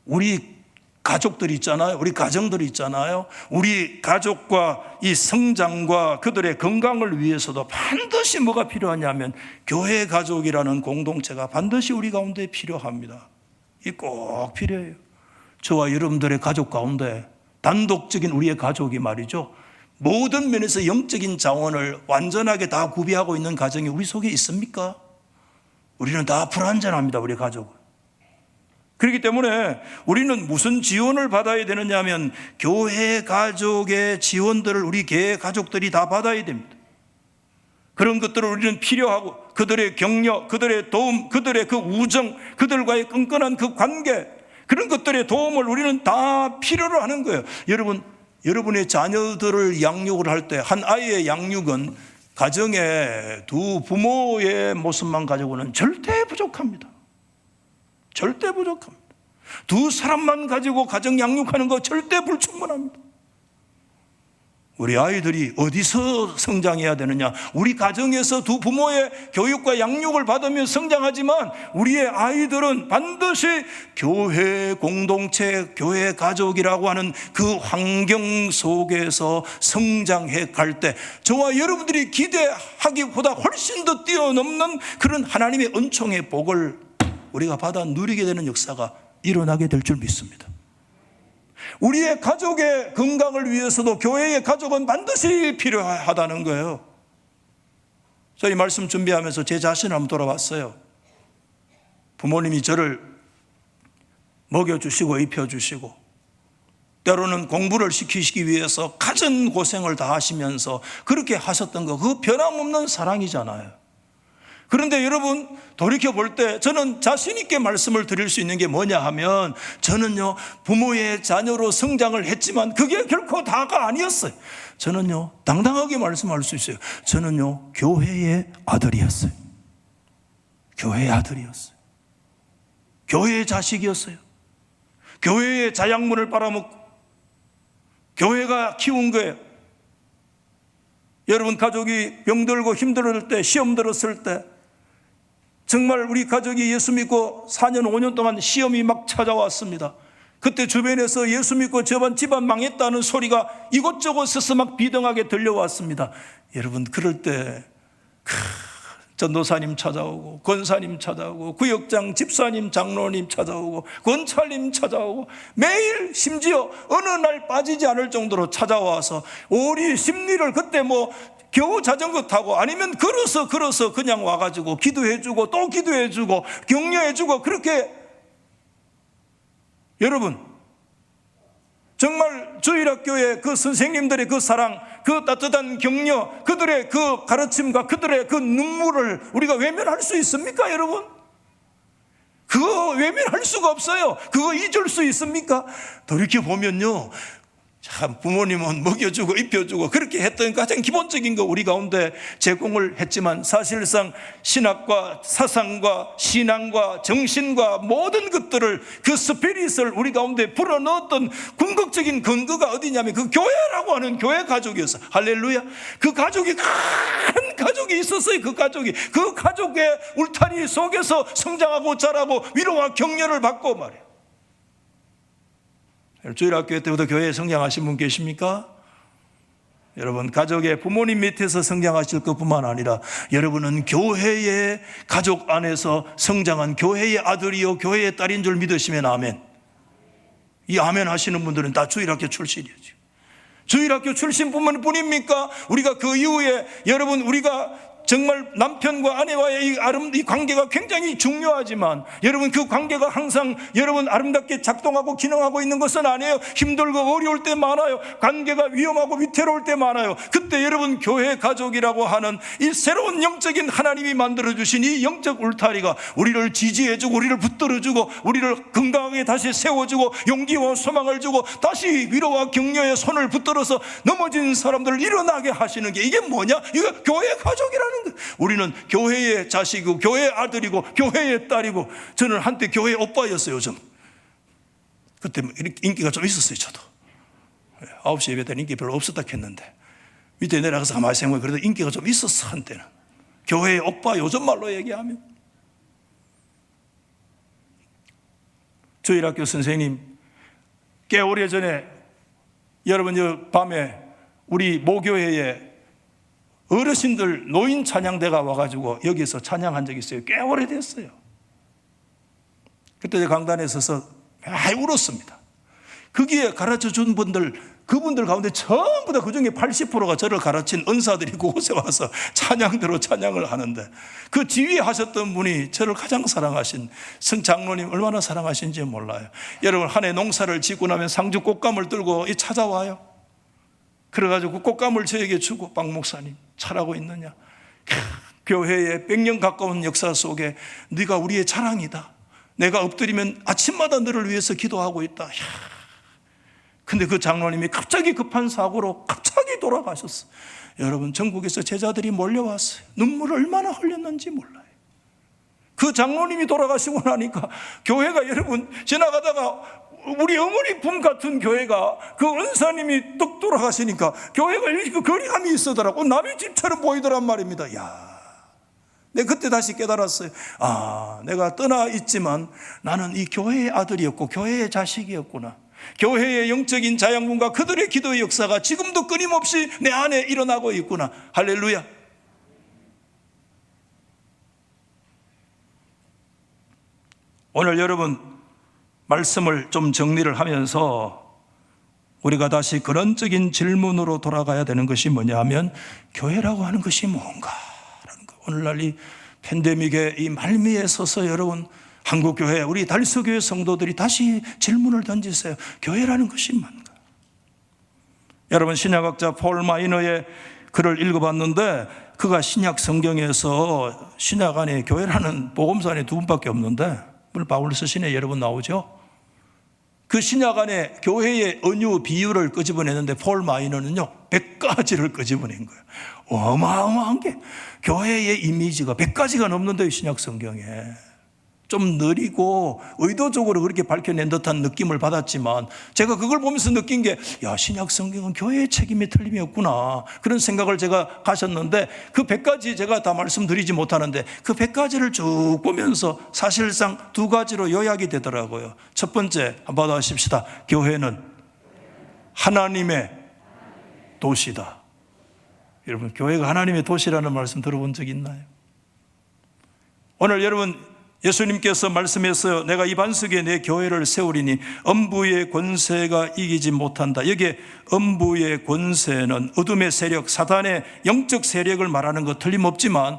우리 가족들이 있잖아요. 우리 가정들이 있잖아요. 우리 가족과 이 성장과 그들의 건강을 위해서도 반드시 뭐가 필요하냐면 교회 가족이라는 공동체가 반드시 우리 가운데 필요합니다. 이 꼭 필요해요. 저와 여러분들의 가족 가운데 단독적인 우리의 가족이 말이죠, 모든 면에서 영적인 자원을 완전하게 다 구비하고 있는 가정이 우리 속에 있습니까? 우리는 다 불완전합니다, 우리 가족은. 그렇기 때문에 우리는 무슨 지원을 받아야 되느냐 하면 교회 가족의 지원들을 우리 교회 가족들이 다 받아야 됩니다. 그런 것들을 우리는 필요하고, 그들의 격려, 그들의 도움, 그들의 그 우정, 그들과의 끈끈한 그 관계, 그런 것들의 도움을 우리는 다 필요로 하는 거예요. 여러분의 자녀들을 양육을 할 때 한 아이의 양육은 가정의 두 부모의 모습만 가지고는 절대 부족합니다. 절대 부족합니다. 두 사람만 가지고 가정 양육하는 거 절대 불충분합니다. 우리 아이들이 어디서 성장해야 되느냐? 우리 가정에서 두 부모의 교육과 양육을 받으며 성장하지만 우리의 아이들은 반드시 교회 공동체, 교회 가족이라고 하는 그 환경 속에서 성장해 갈 때 저와 여러분들이 기대하기보다 훨씬 더 뛰어넘는 그런 하나님의 은총의 복을 우리가 받아 누리게 되는 역사가 일어나게 될 줄 믿습니다. 우리의 가족의 건강을 위해서도 교회의 가족은 반드시 필요하다는 거예요. 저희 말씀 준비하면서 제 자신을 한번 돌아봤어요. 부모님이 저를 먹여주시고 입혀주시고 때로는 공부를 시키시기 위해서 갖은 고생을 다 하시면서 그렇게 하셨던 거, 그거 변함없는 사랑이잖아요. 그런데 여러분, 돌이켜볼 때 저는 자신 있게 말씀을 드릴 수 있는 게 뭐냐 하면, 저는요 부모의 자녀로 성장을 했지만 그게 결코 다가 아니었어요. 저는요 당당하게 말씀할 수 있어요. 저는요 교회의 아들이었어요. 교회의 아들이었어요. 교회의 자식이었어요. 교회의 자양문을 빨아먹고 교회가 키운 거예요. 여러분, 가족이 병들고 힘들 때, 시험 들었을 때, 정말 우리 가족이 예수 믿고 4년 5년 동안 시험이 막 찾아왔습니다. 그때 주변에서 예수 믿고 저번 집안 망했다는 소리가 이곳저곳에서 막 비등하게 들려왔습니다. 여러분, 그럴 때 전도사님 찾아오고, 권사님 찾아오고, 구역장 집사님, 장로님 찾아오고, 권찰님 찾아오고, 매일 심지어 어느 날 빠지지 않을 정도로 찾아와서 우리 심리를, 그때 뭐 겨우 자전거 타고 아니면 걸어서 그냥 와가지고 기도해주고 또 기도해주고 격려해주고, 그렇게 여러분 정말 주일학교의 그 선생님들의 그 사랑, 그 따뜻한 격려, 그들의 그 가르침과 그들의 그 눈물을 우리가 외면할 수 있습니까, 여러분? 그거 외면할 수가 없어요. 그거 잊을 수 있습니까? 돌이켜보면요, 참 부모님은 먹여주고 입혀주고 그렇게 했던 가장 기본적인 거 우리 가운데 제공을 했지만, 사실상 신학과 사상과 신앙과 정신과 모든 것들을, 그 스피릿을 우리 가운데 불어넣었던 궁극적인 근거가 어디냐면 그 교회라고 하는 교회 가족이었어요. 할렐루야. 그 가족이, 큰 가족이 있었어요. 그 가족의 울타리 속에서 성장하고 자라고 위로와 격려를 받고 말이에요. 주일학교 때부터 교회에 성장하신 분 계십니까? 여러분, 가족의 부모님 밑에서 성장하실 것뿐만 아니라 여러분은 교회의 가족 안에서 성장한 교회의 아들이요 교회의 딸인 줄 믿으시면 아멘. 이 아멘 하시는 분들은 다 주일학교 출신이죠. 주일학교 출신뿐만 뿐입니까? 우리가 그 이후에 여러분, 우리가 정말 남편과 아내와의 이 관계가 굉장히 중요하지만, 여러분 그 관계가 항상 여러분 아름답게 작동하고 기능하고 있는 것은 아니에요. 힘들고 어려울 때 많아요. 관계가 위험하고 위태로울 때 많아요. 그때 여러분 교회 가족이라고 하는 이 새로운 영적인 하나님이 만들어주신 이 영적 울타리가 우리를 지지해주고 우리를 붙들어주고 우리를 건강하게 다시 세워주고 용기와 소망을 주고 다시 위로와 격려의 손을 붙들어서 넘어진 사람들을 일어나게 하시는 게, 이게 뭐냐? 이거 교회 가족이라는 거예요. 우리는 교회의 자식이고 교회의 아들이고 교회의 딸이고, 저는 한때 교회 오빠였어요. 좀 그때 인기가 좀 있었어요. 저도 9시 예배 때는 인기 별로 없었다 했는데 밑에 내려가서 가만히 생각해, 그래도 인기가 좀 있었어 한때는. 교회의 오빠, 요즘 말로 얘기하면. 주일학교 선생님 꽤 오래전에, 여러분 저 밤에 우리 모교회에 어르신들 노인 찬양대가 와가지고 여기서 찬양한 적이 있어요. 꽤 오래됐어요. 그때 강단에 서서 많이 울었습니다. 거기에 가르쳐준 분들, 그분들 가운데 전부 다 그중에 80%가 저를 가르친 은사들이 그곳에 와서 찬양대로 찬양을 하는데, 그 지휘하셨던 분이 저를 가장 사랑하신 성장로님, 얼마나 사랑하신지 몰라요. 여러분, 한 해 농사를 짓고 나면 상주 꽃감을 들고 찾아와요. 그래가지고 꽃감을 저에게 주고, 박 목사님 잘하고 있느냐, 교회의 100년 가까운 역사 속에 네가 우리의 자랑이다. 내가 엎드리면 아침마다 너를 위해서 기도하고 있다. 근데 그 장로님이 갑자기 급한 사고로 갑자기 돌아가셨어. 여러분, 전국에서 제자들이 몰려왔어요. 눈물을 얼마나 흘렸는지 몰라요. 그 장로님이 돌아가시고 나니까 교회가, 여러분 지나가다가 우리 어머니 품 같은 교회가, 그 은사님이 뚝 돌아가시니까 교회가 이렇게 거리감이 있어더라고. 남의 집처럼 보이더란 말입니다. 야, 내가 그때 다시 깨달았어요. 아, 내가 떠나 있지만 나는 이 교회의 아들이었고 교회의 자식이었구나. 교회의 영적인 자양분과 그들의 기도의 역사가 지금도 끊임없이 내 안에 일어나고 있구나. 할렐루야. 오늘 여러분 말씀을 좀 정리를 하면서 우리가 다시 근원적인 질문으로 돌아가야 되는 것이 뭐냐 하면, 교회라고 하는 것이 뭔가라는 거. 오늘날 이 팬데믹의 이 말미에 서서 여러분 한국교회, 우리 달서교회 성도들이 다시 질문을 던지세요. 교회라는 것이 뭔가? 여러분, 신약학자 폴 마이너의 글을 읽어봤는데, 그가 신약 성경에서 신약 안에 교회라는 복음서 안에 두 분밖에 없는데, 물론 바울서 신에 여러 번 나오죠. 그 신약 안에 교회의 은유 비유를 끄집어내는데 폴 마이너는요 100가지를 끄집어낸 거예요. 어마어마한 게 교회의 이미지가 100가지가 넘는데요, 신약 성경에. 좀 느리고 의도적으로 그렇게 밝혀낸 듯한 느낌을 받았지만, 제가 그걸 보면서 느낀 게, 야, 신약 성경은 교회의 책임에 틀림이 없구나, 그런 생각을 제가 가졌는데, 그 100가지 제가 다 말씀드리지 못하는데 그 100가지를 쭉 보면서 사실상 두 가지로 요약이 되더라고요. 첫 번째, 한번 받아십시다. 교회는 하나님의 도시다. 여러분, 교회가 하나님의 도시라는 말씀 들어본 적 있나요? 오늘 여러분, 예수님께서 말씀했어요. 내가 이 반석에 내 교회를 세우리니 음부의 권세가 이기지 못한다. 여기에 음부의 권세는 어둠의 세력, 사단의 영적 세력을 말하는 것 틀림없지만,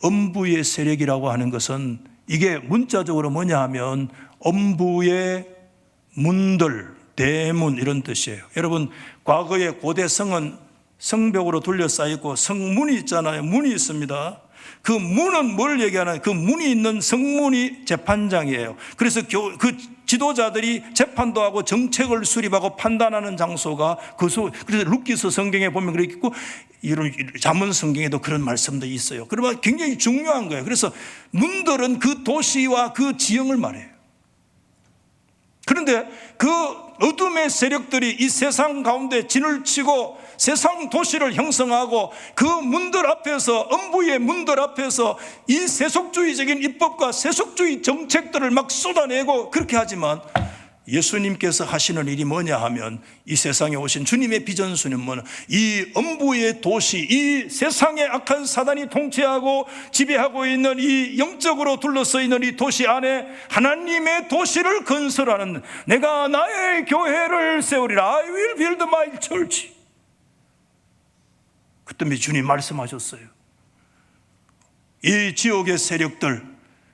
음부의 세력이라고 하는 것은 이게 문자적으로 뭐냐 하면 음부의 문들, 대문, 이런 뜻이에요. 여러분, 과거에 고대 성은 성벽으로 둘러싸였고 성문이 있잖아요. 문이 있습니다. 그 문은 뭘 얘기하나요? 그 문이 있는 성문이 재판장이에요. 그래서 그 지도자들이 재판도 하고 정책을 수립하고 판단하는 장소가 그래서 루키스 성경에 보면 그렇게 있고, 이런 잠언 성경에도 그런 말씀도 있어요. 그러면 굉장히 중요한 거예요. 그래서 문들은 그 도시와 그 지형을 말해요. 그런데 그 어둠의 세력들이 이 세상 가운데 진을 치고 세상 도시를 형성하고, 그 문들 앞에서, 음부의 문들 앞에서 이 세속주의적인 입법과 세속주의 정책들을 막 쏟아내고 그렇게 하지만, 예수님께서 하시는 일이 뭐냐 하면, 이 세상에 오신 주님의 비전수는 뭐냐, 이 음부의 도시, 이 세상에 악한 사단이 통치하고 지배하고 있는 이 영적으로 둘러서 있는 이 도시 안에 하나님의 도시를 건설하는, 내가 나의 교회를 세우리라. I will build my church. 그때 주님 말씀하셨어요. 이 지옥의 세력들,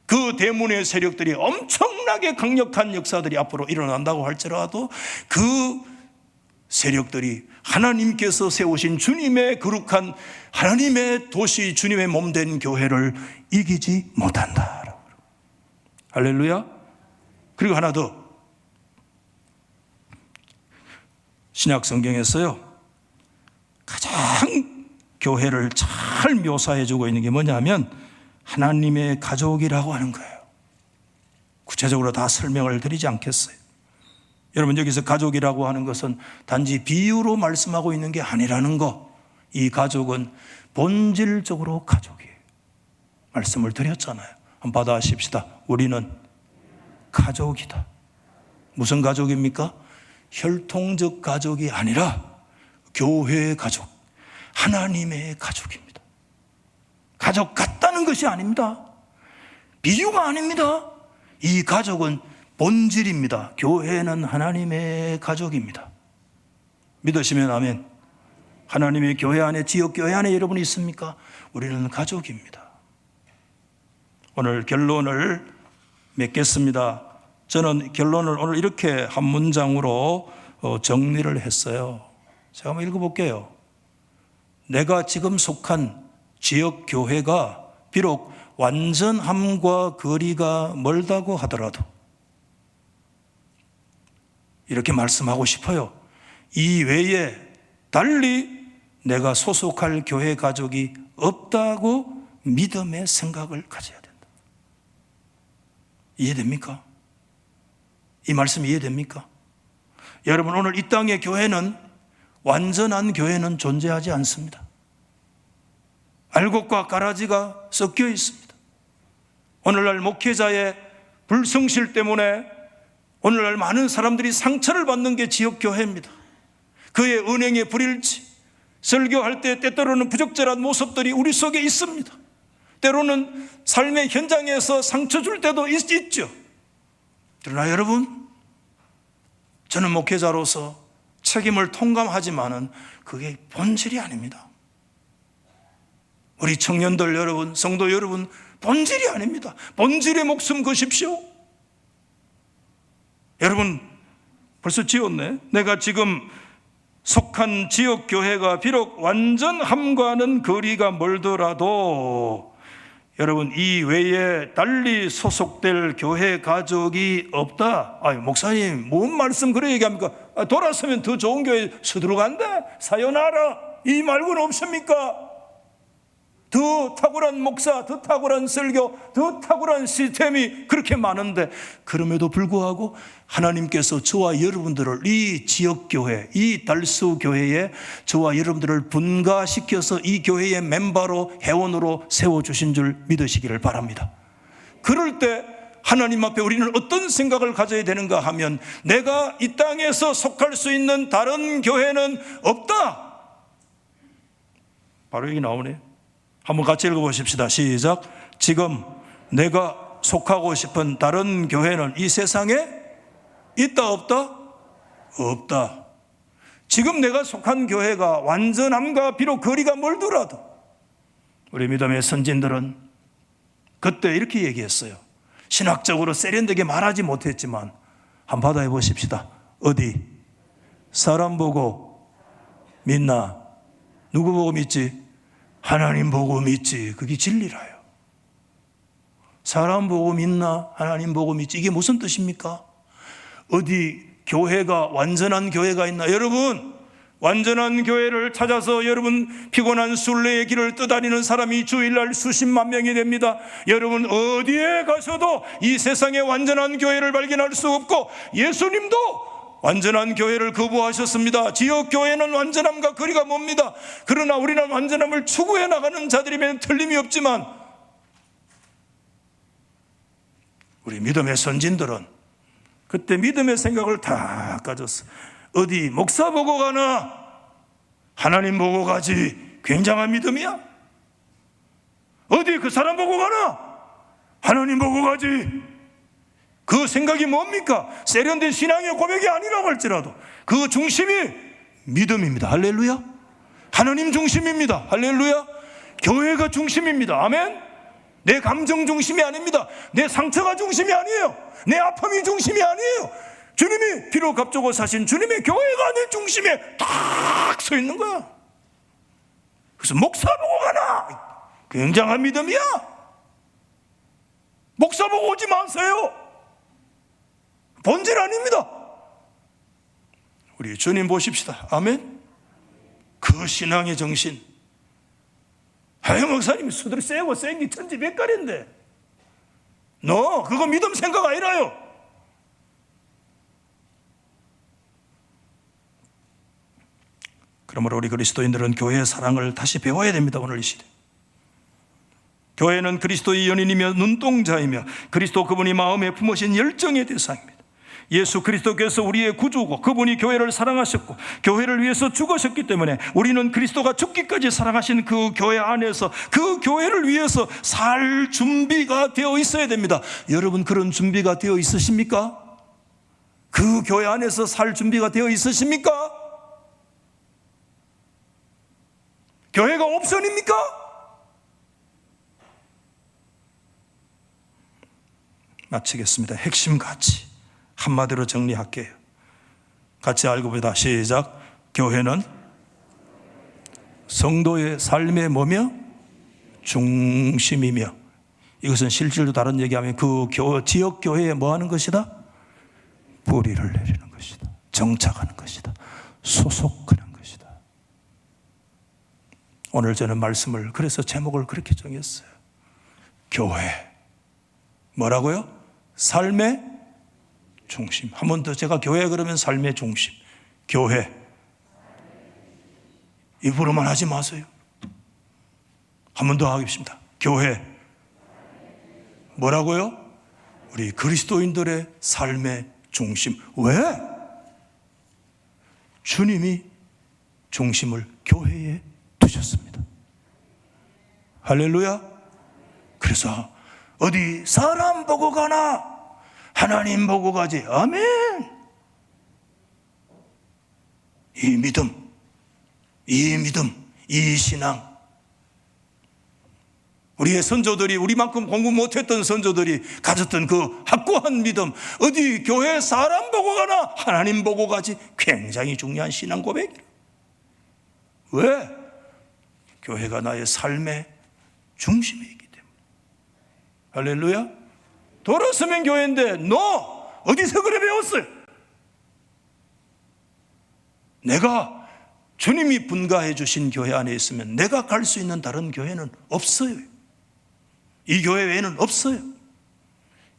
그 대문의 세력들이 엄청나게 강력한 역사들이 앞으로 일어난다고 할지라도, 그 세력들이 하나님께서 세우신 주님의 거룩한 하나님의 도시, 주님의 몸된 교회를 이기지 못한다. 할렐루야. 그리고 하나 더, 신약 성경에서요 가장 교회를 잘 묘사해 주고 있는 게 뭐냐면 하나님의 가족이라고 하는 거예요. 구체적으로 다 설명을 드리지 않겠어요. 여러분, 여기서 가족이라고 하는 것은 단지 비유로 말씀하고 있는 게 아니라는 거. 이 가족은 본질적으로 가족이에요. 말씀을 드렸잖아요. 한번 받아하십시다. 우리는 가족이다. 무슨 가족입니까? 혈통적 가족이 아니라 교회의 가족, 하나님의 가족입니다. 가족 같다는 것이 아닙니다. 비유가 아닙니다. 이 가족은 본질입니다. 교회는 하나님의 가족입니다. 믿으시면 아멘. 하나님의 교회 안에, 지역교회 안에 여러분이 있습니까? 우리는 가족입니다. 오늘 결론을 맺겠습니다. 저는 결론을 오늘 이렇게 한 문장으로 정리를 했어요. 제가 한번 읽어볼게요. 내가 지금 속한 지역교회가 비록 완전함과 거리가 멀다고 하더라도, 이렇게 말씀하고 싶어요. 이 외에 달리 내가 소속할 교회 가족이 없다고 믿음의 생각을 가져야 된다. 이해됩니까? 이 말씀 이해됩니까? 여러분, 오늘 이 땅의 교회는, 완전한 교회는 존재하지 않습니다. 알곡과 가라지가 섞여 있습니다. 오늘날 목회자의 불성실 때문에 오늘날 많은 사람들이 상처를 받는 게 지역교회입니다. 그의 은행의 불일치, 설교할 때 때때로는 부적절한 모습들이 우리 속에 있습니다. 때로는 삶의 현장에서 상처 줄 때도 있죠. 그러나 여러분, 저는 목회자로서 책임을 통감하지만은 그게 본질이 아닙니다. 우리 청년들 여러분, 성도 여러분, 본질이 아닙니다. 본질의 목숨 거십시오. 여러분 벌써 지웠네. 내가 지금 속한 지역교회가 비록 완전함과는 거리가 멀더라도 여러분 이 외에 달리 소속될 교회 가족이 없다. 목사님 뭔 말씀 그래 얘기합니까? 돌아서면 더 좋은 교회 서들어간다. 사요나라 이 말고는 없습니까? 더 탁월한 목사, 더 탁월한 설교, 더 탁월한 시스템이 그렇게 많은데 그럼에도 불구하고 하나님께서 저와 여러분들을 이 지역교회, 이 달수교회에 저와 여러분들을 분가시켜서 이 교회의 멤버로 회원으로 세워주신 줄 믿으시기를 바랍니다. 그럴 때 하나님 앞에 우리는 어떤 생각을 가져야 되는가 하면 내가 이 땅에서 속할 수 있는 다른 교회는 없다. 바로 여기 나오네요. 한번 같이 읽어보십시다. 시작. 지금 내가 속하고 싶은 다른 교회는 이 세상에 있다 없다? 없다. 지금 내가 속한 교회가 완전함과 비록 거리가 멀더라도 우리 믿음의 선진들은 그때 이렇게 얘기했어요. 신학적으로 세련되게 말하지 못했지만 한번 받아해 보십시다. 어디? 사람 보고 믿나? 누구 보고 믿지? 하나님 보고 믿지. 그게 진리라요. 사람 보고 믿나? 하나님 보고 믿지. 이게 무슨 뜻입니까? 어디 교회가 완전한 교회가 있나? 여러분 완전한 교회를 찾아서 여러분 피곤한 순례의 길을 떠다니는 사람이 주일날 수십만 명이 됩니다. 여러분 어디에 가셔도 이 세상에 완전한 교회를 발견할 수 없고 예수님도 완전한 교회를 거부하셨습니다. 지역교회는 완전함과 거리가 멉니다. 그러나 우리는 완전함을 추구해 나가는 자들이면 틀림이 없지만 우리 믿음의 선진들은 그때 믿음의 생각을 다 가졌어. 어디 목사 보고 가나? 하나님 보고 가지. 굉장한 믿음이야. 어디 그 사람 보고 가나? 하나님 보고 가지. 그 생각이 뭡니까? 세련된 신앙의 고백이 아니라고 할지라도 그 중심이 믿음입니다. 할렐루야. 하나님 중심입니다. 할렐루야. 교회가 중심입니다. 아멘. 내 감정 중심이 아닙니다. 내 상처가 중심이 아니에요. 내 아픔이 중심이 아니에요. 주님이 피로 값주고 사신 주님의 교회가 내 중심에 딱 서 있는 거야. 그래서 목사 보고 가나? 굉장한 믿음이야. 목사 보고 오지 마세요. 본질 아닙니다. 우리 주님 보십시다. 아멘. 그 신앙의 정신. 하영 목사님이 수들 세고 센 게 천지백갈인데 너 그거 믿음 생각 아니라요. 그러므로 우리 그리스도인들은 교회의 사랑을 다시 배워야 됩니다. 오늘 이 시대 교회는 그리스도의 연인이며 눈동자이며 그리스도 그분이 마음에 품으신 열정의 대상입니다. 예수 그리스도께서 우리의 구주고 그분이 교회를 사랑하셨고 교회를 위해서 죽으셨기 때문에 우리는 그리스도가 죽기까지 사랑하신 그 교회 안에서 그 교회를 위해서 살 준비가 되어 있어야 됩니다. 여러분 그런 준비가 되어 있으십니까? 그 교회 안에서 살 준비가 되어 있으십니까? 교회가 옵션입니까? 마치겠습니다. 핵심 가치 한마디로 정리할게요. 같이 알고 보다 시작. 교회는 성도의 삶의 뭐며? 중심이며 이것은 실질로 다른 얘기하면 그 지역교회에 뭐 하는 것이다? 뿌리를 내리는 것이다. 정착하는 것이다. 소속하는 것이다. 오늘 저는 말씀을 그래서 제목을 그렇게 정했어요. 교회 뭐라고요? 삶의 중심. 한 번 더 제가 교회 그러면 삶의 중심. 교회 입으로만 하지 마세요. 한 번 더 하겠습니다. 교회 뭐라고요? 우리 그리스도인들의 삶의 중심. 왜? 주님이 중심을 교회에 두셨습니다. 할렐루야. 그래서 어디 사람 보고 가나? 하나님 보고 가지. 아멘. 이 믿음, 이 신앙 우리의 선조들이, 우리만큼 공부 못했던 선조들이 가졌던 그 확고한 믿음, 어디 교회 사람 보고 가나 하나님 보고 가지, 굉장히 중요한 신앙 고백이에요. 왜? 교회가 나의 삶의 중심이기 때문에. 할렐루야. 돌아서면 교회인데 너 어디서 그래 배웠어요? 내가 주님이 분가해 주신 교회 안에 있으면 내가 갈 수 있는 다른 교회는 없어요. 이 교회 외에는 없어요.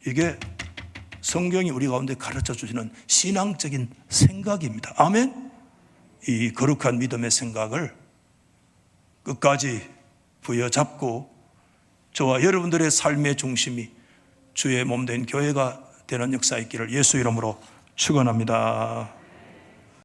이게 성경이 우리 가운데 가르쳐 주시는 신앙적인 생각입니다. 아멘. 이 거룩한 믿음의 생각을 끝까지 부여잡고 저와 여러분들의 삶의 중심이 주의 몸된 교회가 되는 역사 있기를 예수 이름으로 축원합니다.